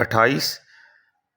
28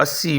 80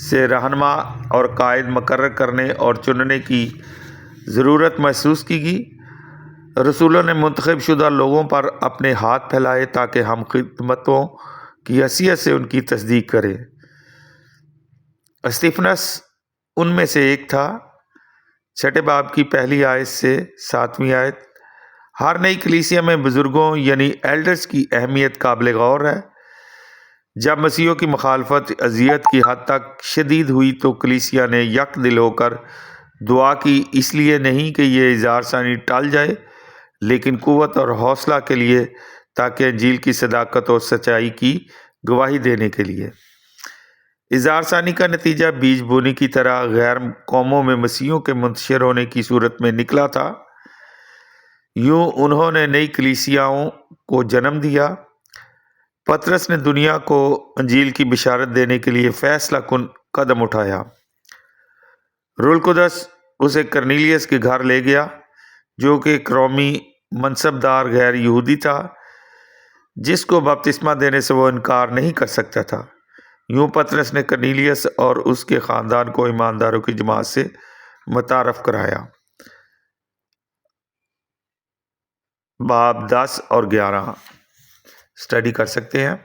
سے رہنما اور قائد مقرر کرنے اور چننے کی ضرورت محسوس کی گئی۔ رسولوں نے منتخب شدہ لوگوں پر اپنے ہاتھ پھیلائے تاکہ ہم خدمتوں کی حیثیت سے ان کی تصدیق کریں۔ استفنس ان میں سے ایک تھا۔ 6 باب کی پہلی آیت سے 7ویں آیت۔ ہر نئی کلیسیا میں بزرگوں یعنی ایلڈرز کی اہمیت قابل غور ہے۔ جب مسیحیوں کی مخالفت اذیت کی حد تک شدید ہوئی تو کلیسیا نے یک دل ہو کر دعا کی، اس لیے نہیں کہ یہ اظہار ثانی ٹل جائے لیکن قوت اور حوصلہ کے لیے، تاکہ انجیل کی صداقت اور سچائی کی گواہی دینے کے لیے۔ اظہار ثانی کا نتیجہ بیج بونی کی طرح غیر قوموں میں مسیحیوں کے منتشر ہونے کی صورت میں نکلا تھا۔ یوں انہوں نے نئی کلیسیاؤں کو جنم دیا۔ پطرس نے دنیا کو انجیل کی بشارت دینے کے لیے فیصلہ کن قدم اٹھایا۔ روح القدس اسے کرنیلیس کے گھر لے گیا، جو کہ ایک رومی منصب دار غیر یہودی تھا، جس کو بپتسمہ دینے سے وہ انکار نہیں کر سکتا تھا۔ یوں پطرس نے کرنیلیس اور اس کے خاندان کو ایمانداروں کی جماعت سے متعارف کرایا۔ باب 10 اور 11 اسٹڈی کر سکتے ہیں۔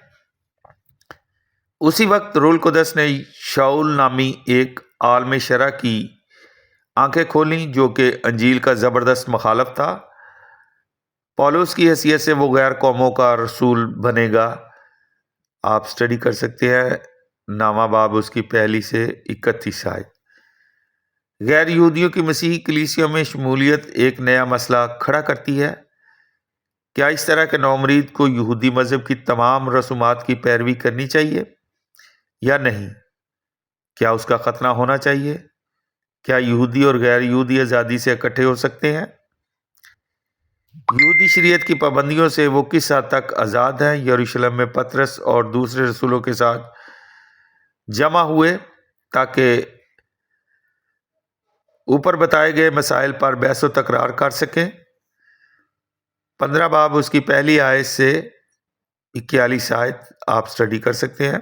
اسی وقت روح القدس نے شاؤل نامی ایک عالم شرع کی آنکھیں کھولیں، جو کہ انجیل کا زبردست مخالف تھا۔ پولس کی حیثیت سے وہ غیر قوموں کا رسول بنے گا۔ آپ اسٹڈی کر سکتے ہیں، 9واں باب اس کی پہلی سے 31 آیت۔ غیر یہودیوں کی مسیحی کلیسیوں میں شمولیت ایک نیا مسئلہ کھڑا کرتی ہے۔ کیا اس طرح کے نومرید کو یہودی مذہب کی تمام رسومات کی پیروی کرنی چاہیے یا نہیں؟ کیا اس کا ختنہ ہونا چاہیے؟ کیا یہودی اور غیر یہودی آزادی سے اکٹھے ہو سکتے ہیں؟ یہودی شریعت کی پابندیوں سے وہ کس حد تک آزاد ہیں؟ یروشلم میں پطرس اور دوسرے رسولوں کے ساتھ جمع ہوئے تاکہ اوپر بتائے گئے مسائل پر بحث و تکرار کر سکیں۔ 15 باب اس کی پہلی آیت سے 41 آیت آپ سٹڈی کر سکتے ہیں۔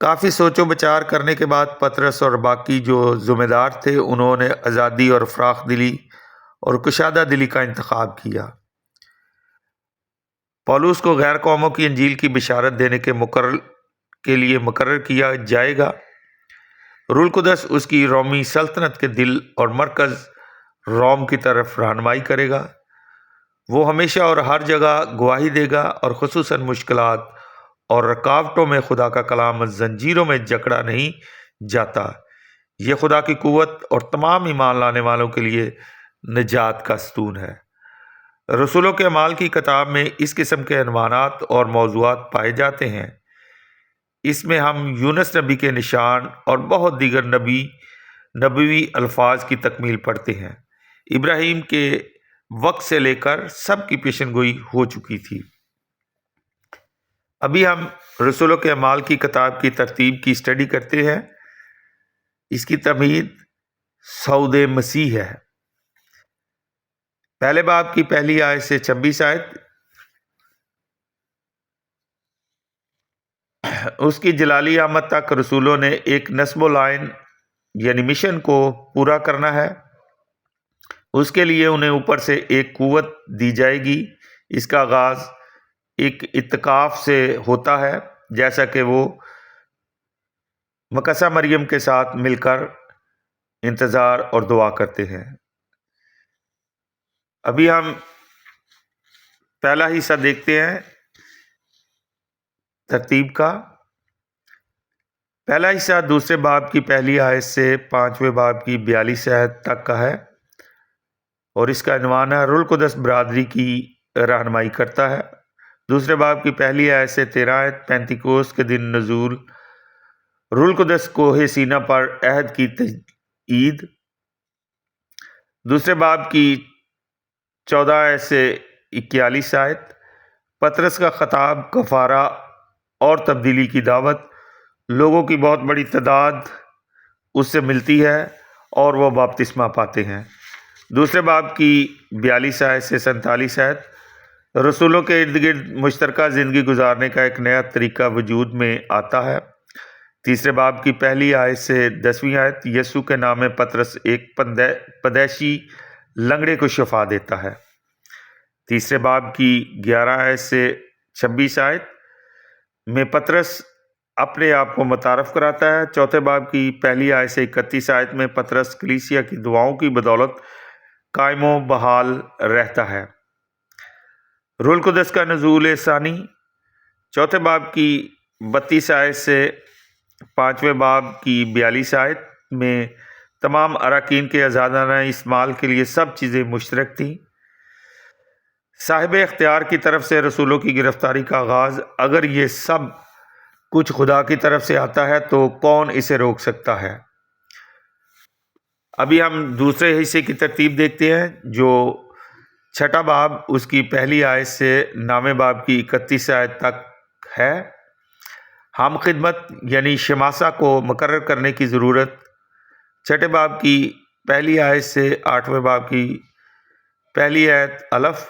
کافی سوچ و بچار کرنے کے بعد پطرس اور باقی جو ذمہ دار تھے انہوں نے آزادی اور فراخ دلی اور کشادہ دلی کا انتخاب کیا۔ پولس کو غیر قوموں کی انجیل کی بشارت دینے کے لیے مقرر کیا جائے گا۔ روح القدس اس کی رومی سلطنت کے دل اور مرکز روم کی طرف رہنمائی کرے گا۔ وہ ہمیشہ اور ہر جگہ گواہی دے گا، اور خصوصاً مشکلات اور رکاوٹوں میں خدا کا کلام زنجیروں میں جکڑا نہیں جاتا۔ یہ خدا کی قوت اور تمام ایمان لانے والوں کے لیے نجات کا ستون ہے۔ رسولوں کے اعمال کی کتاب میں اس قسم کے عنوانات اور موضوعات پائے جاتے ہیں۔ اس میں ہم یونس نبی کے نشان اور بہت دیگر نبوی الفاظ کی تکمیل پڑھتے ہیں۔ ابراہیم کے وقت سے لے کر سب کی پیشن گوئی ہو چکی تھی۔ ابھی ہم رسولوں کے اعمال کی کتاب کی ترتیب کی اسٹڈی کرتے ہیں۔ اس کی تمہید صعود مسیح ہے۔ پہلے باب کی پہلی آیت سے 26 آیت اس کی جلالی آمد تک رسولوں نے ایک نصب و لائن یعنی مشن کو پورا کرنا ہے۔ اس کے لیے انہیں اوپر سے ایک قوت دی جائے گی۔ اس کا آغاز ایک اعتکاف سے ہوتا ہے، جیسا کہ وہ مقدسہ مریم کے ساتھ مل کر انتظار اور دعا کرتے ہیں۔ ابھی ہم پہلا حصہ دیکھتے ہیں ترتیب کا۔ پہلا حصہ دوسرے باب کی پہلی آیت سے 5ویں باب کی 42 آیت تک کا ہے، اور اس کا عنوان ہے روح القدس برادری کی رہنمائی کرتا ہے۔ دوسرے باب کی پہلی آیت سے 13 آیت پینتیکوست کے دن نزول روح القدس کوہ سینا پر عہد کی تجدید۔ دوسرے باب کی 14 آیت سے 41 آیت پطرس کا خطاب، کفارہ اور تبدیلی کی دعوت۔ لوگوں کی بہت بڑی تعداد اس سے ملتی ہے اور وہ بپتسمہ پاتے ہیں۔ دوسرے باب کی 42 آیت سے 47 آیت رسولوں کے ارد گرد مشترکہ زندگی گزارنے کا ایک نیا طریقہ وجود میں آتا ہے۔ تیسرے باب کی پہلی آیت سے 10ویں آیت، یسوع کے نام میں پطرس ایک پدیشی لنگڑے کو شفا دیتا ہے۔ تیسرے باب کی 11 آیت سے 26 آیت میں پطرس اپنے آپ کو متعارف کراتا ہے۔ چوتھے باب کی پہلی آیت سے 31 آیت میں پطرس کلیسیا کی دعاؤں کی بدولت قائم و بحال رہتا ہے۔ روح القدس کا نزول ثانی، چوتھے باب کی 32 آیت سے 5ویں باب کی 42 آیت میں تمام اراکین کے آزادانہ استعمال کے لیے سب چیزیں مشترک تھیں۔ صاحب اختیار کی طرف سے رسولوں کی گرفتاری کا آغاز، اگر یہ سب کچھ خدا کی طرف سے آتا ہے تو کون اسے روک سکتا ہے؟ ابھی ہم دوسرے حصے کی ترتیب دیکھتے ہیں، جو چھٹا باب اس کی پہلی آیت سے 9ویں باب کی 31 آیت تک ہے۔ ہم خدمت یعنی شماسہ کو مقرر کرنے کی ضرورت، چھٹے باب کی پہلی آیت سے 8ویں باب کی پہلی آیت الف،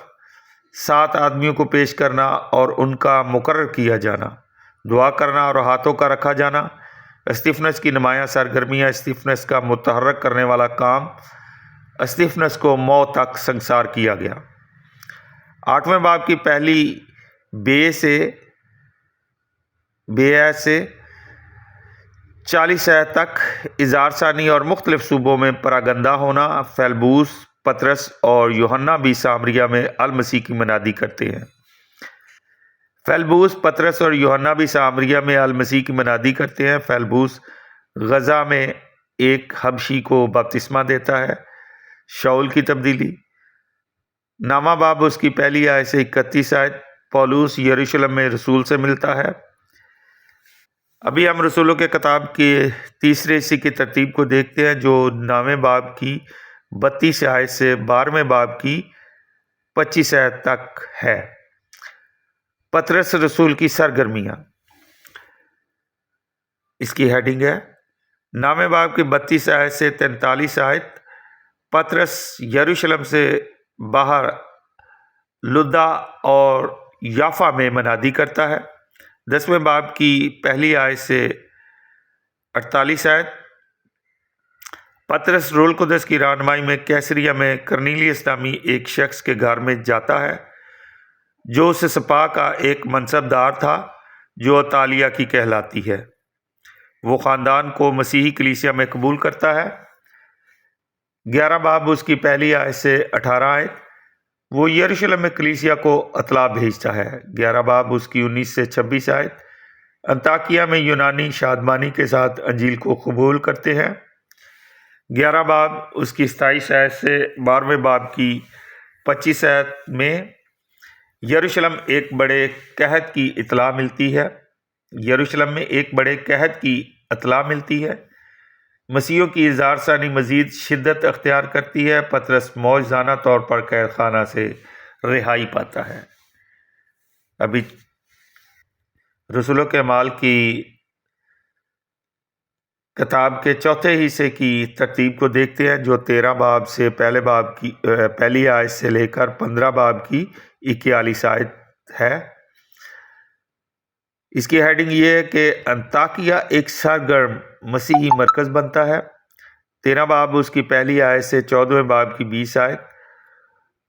7 آدمیوں کو پیش کرنا اور ان کا مقرر کیا جانا، دعا کرنا اور ہاتھوں کا رکھا جانا، استفنس کی نمایاں سرگرمیاں، استفنس کا متحرک کرنے والا کام، استفنس کو موت تک سنگسار کیا گیا۔ 8ویں باب کی پہلی بے آیت سے 40 آیت تک اظہار ثانی اور مختلف صوبوں میں پراگندہ ہونا۔ فیلبوس، پطرس اور یوحنا بھی سامریہ میں المسیح کی منادی کرتے ہیں۔ فیلبوس، پطرس اور یوحنا بھی سامریہ میں المسیح کی منادی کرتے ہیں۔ فیلبوس غزہ میں ایک حبشی کو بپتسمہ دیتا ہے، شاول کی تبدیلی۔ 9واں باب اس کی پہلی آیت سے 31 آیت، پولس یروشلم میں رسول سے ملتا ہے۔ ابھی ہم رسولوں کے کتاب کے تیسرے حصے کی ترتیب کو دیکھتے ہیں، جو 9ویں باب کی 32 آیت سے 12ویں باب کی 25 آیت تک ہے۔ پطرس رسول کی سرگرمیاں، اس کی ہیڈنگ ہے 9ویں باب کی 32 آیت سے 43 آیت، پطرس یروشلم سے باہر لدہ اور یافا میں منادی کرتا ہے۔ 10ویں باب کی پہلی آیت سے 48 آیت، پطرس روح القدس کی رہنمائی میں کیسریا میں کرنیلیس نامی ایک شخص کے گھر میں جاتا ہے، جو اس سپاہ کا ایک منصب دار تھا جو عطالیہ کی کہلاتی ہے۔ وہ خاندان کو مسیحی کلیسیا میں قبول کرتا ہے۔ 11 باب اس کی پہلی آیت سے 18 آیت، وہ یروشلم میں کلیسیا کو اطلاع بھیجتا ہے۔ 11 باب اس کی 19 سے 26 آیت، انطاکیہ میں یونانی شادمانی کے ساتھ انجیل کو قبول کرتے ہیں۔ 11 باب اس کی 27 آیت سے 12ویں باب کی 25 آیت میں یروشلم ایک بڑے قحط کی اطلاع ملتی ہے۔ یروشلم میں ایک بڑے قحط کی اطلاع ملتی ہے۔ مسیحیوں کی اظہار ثانی مزید شدت اختیار کرتی ہے۔ پطرس معجزانہ طور پر قید خانہ سے رہائی پاتا ہے۔ ابھی رسولوں کے اعمال کی کتاب کے چوتھے حصے کی ترتیب کو دیکھتے ہیں، جو 13 باب سے پہلے باب کی پہلی آیت سے لے کر 15 باب کی 41 آیت ہے۔ اس کی ہیڈنگ یہ ہے کہ انطاکیہ ایک سرگرم مسیحی مرکز بنتا ہے۔ 13 باب اس کی پہلی آیت سے 14ویں باب کی 20 آیت،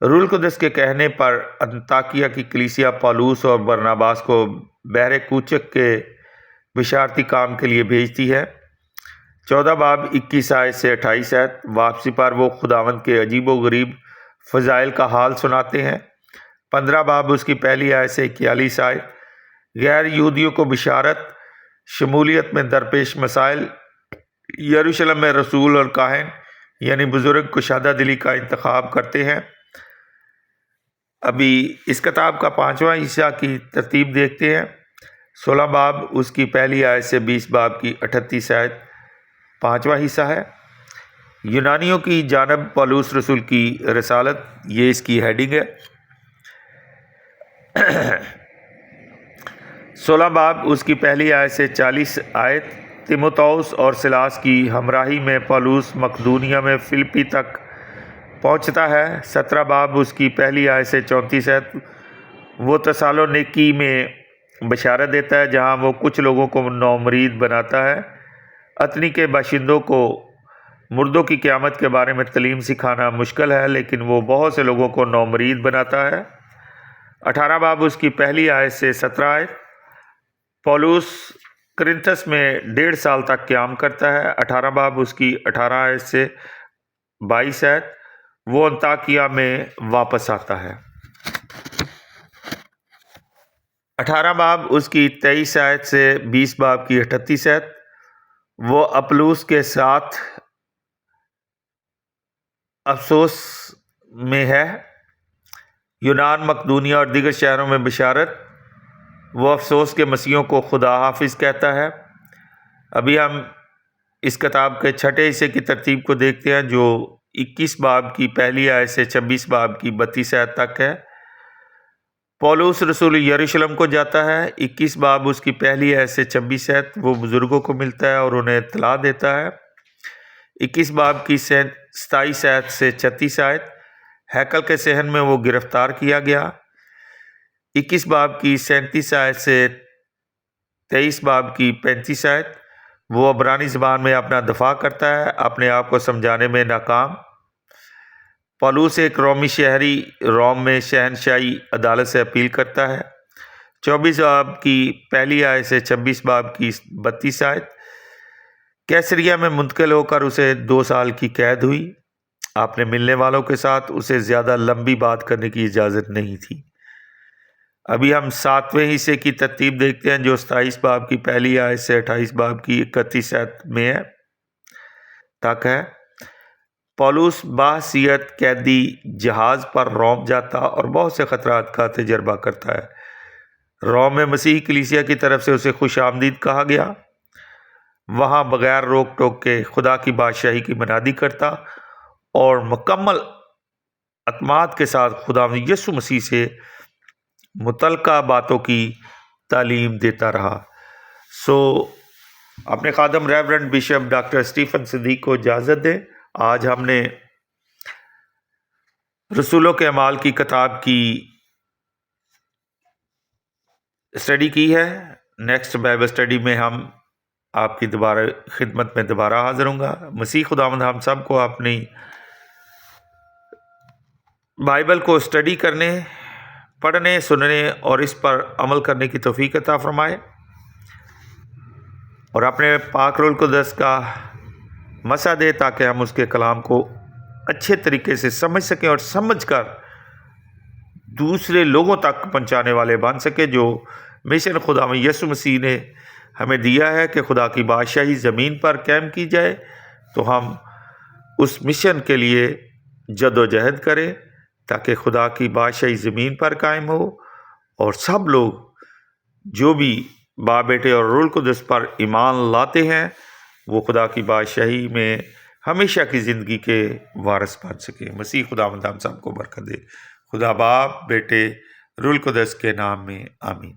روح القدس کے کہنے پر انطاکیہ کی کلیسیا پولس اور برناباس کو بحر کوچک کے بشارتی کام کے لیے بھیجتی ہے۔ 14 باب 21 آیت سے 28 آیت، واپسی پر وہ خداوند کے عجیب و غریب فضائل کا حال سناتے ہیں۔ 15 باب اس کی پہلی آیت سے 41 آیت، غیر یہودیوں کو بشارت، شمولیت میں درپیش مسائل، یروشلم میں رسول اور کاہن یعنی بزرگ کشادہ دلی کا انتخاب کرتے ہیں۔ ابھی اس کتاب کا 5واں حصہ کی ترتیب دیکھتے ہیں۔ 16 باب اس کی پہلی آیت سے 20 باب کی 38 آیت 5واں حصہ ہے۔ یونانیوں کی جانب پولس رسول کی رسالت، یہ اس کی ہیڈنگ ہے۔ 16 باب اس کی پہلی آیت سے 40 آیت، تیموتھوس اور سلاس کی ہمراہی میں پولس مقدونیہ میں فلپی تک پہنچتا ہے۔ 17 باب اس کی پہلی آیت سے 34 آیت، وہ تسالونیکی میں بشارت دیتا ہے، جہاں وہ کچھ لوگوں کو نومرید بناتا ہے۔ اتنی کے باشندوں کو مردوں کی قیامت کے بارے میں تعلیم سکھانا مشکل ہے، لیکن وہ بہت سے لوگوں کو نومرید بناتا ہے۔ 18 باب اس کی پہلی آیت سے 17 آیت۔ پولس کرنتھس میں 1.5 سال تک قیام کرتا ہے۔ 18 باب اس کی 18 آیت سے 22 آیت۔ وہ انطاکیہ میں واپس آتا ہے۔ 18 باب اس کی 23 آیت سے 20 باب کی 38 آیت۔ وہ اپلوس کے ساتھ افسوس میں ہے۔ یونان، مقدونیہ اور دیگر شہروں میں بشارت۔ وہ افسوس کے مسیحوں کو خدا حافظ کہتا ہے۔ ابھی ہم اس کتاب کے چھٹے حصے کی ترتیب کو دیکھتے ہیں، جو 21 باب کی پہلی آیت سے 26 باب کی 32 آیت تک ہے۔ پولس رسول یروشلم کو جاتا ہے۔ 21 باب اس کی پہلی آیت سے 26 آیت وہ بزرگوں کو ملتا ہے اور انہیں اطلاع دیتا ہے۔ 21 باب کی 27 آیت سے 36 آیت ہیکل کے صحن میں وہ گرفتار کیا گیا۔ 21 باب کی 37 آیت سے 23 باب کی 35 آیت وہ عبرانی زبان میں اپنا دفاع کرتا ہے، اپنے آپ کو سمجھانے میں ناکام۔ پولس ایک رومی شہری روم میں شہنشاہی عدالت سے اپیل کرتا ہے۔ 24 باب کی پہلی آیت سے 26 باب کی 32 آیت۔ کیسریا میں منتقل ہو کر اسے 2 سال کی قید ہوئی۔ اپنے ملنے والوں کے ساتھ اسے زیادہ لمبی بات کرنے کی اجازت نہیں تھی۔ ابھی ہم 7ویں حصے کی ترتیب دیکھتے ہیں، جو 27 باب کی پہلی آیت سے 28 باب کی 31 آیت میں ہے تک ہے۔ پولس بحیثیت قیدی جہاز پر روم جاتا اور بہت سے خطرات کا تجربہ کرتا ہے۔ روم میں مسیحی کلیسیا کی طرف سے اسے خوش آمدید کہا گیا۔ وہاں بغیر روک ٹوک کے خدا کی بادشاہی کی منادی کرتا اور مکمل اعتماد کے ساتھ خداوند یسوع مسیح سے متعلقہ باتوں کی تعلیم دیتا رہا۔ اپنے خادم ریورنڈ بشپ ڈاکٹر اسٹیفن صدیق کو اجازت دیں۔ آج ہم نے رسولوں کے اعمال کی کتاب کی اسٹڈی کی ہے۔ نیکسٹ بائبل اسٹڈی میں ہم آپ کی خدمت میں دوبارہ حاضر ہوں گا۔ مسیح خداوند ہم سب کو اپنی بائبل کو اسٹڈی کرنے، پڑھنے، سننے اور اس پر عمل کرنے کی توفیق عطا فرمائے، اور اپنے پاک روح القدس کا مسا دے تاکہ ہم اس کے کلام کو اچھے طریقے سے سمجھ سکیں اور سمجھ کر دوسرے لوگوں تک پہنچانے والے بن سکیں، جو مشن خداوند یسوع مسیح نے ہمیں دیا ہے کہ خدا کی بادشاہی زمین پر قائم کی جائے۔ تو ہم اس مشن کے لیے جد و جہد کریں تاکہ خدا کی بادشاہی زمین پر قائم ہو، اور سب لوگ جو بھی باپ، بیٹے اور روح القدس پر ایمان لاتے ہیں وہ خدا کی بادشاہی میں ہمیشہ کی زندگی کے وارث بن سکیں۔ مسیح خداوند ہم سب کو برکت دے۔ خدا باپ، بیٹے، روح القدس کے نام میں آمین۔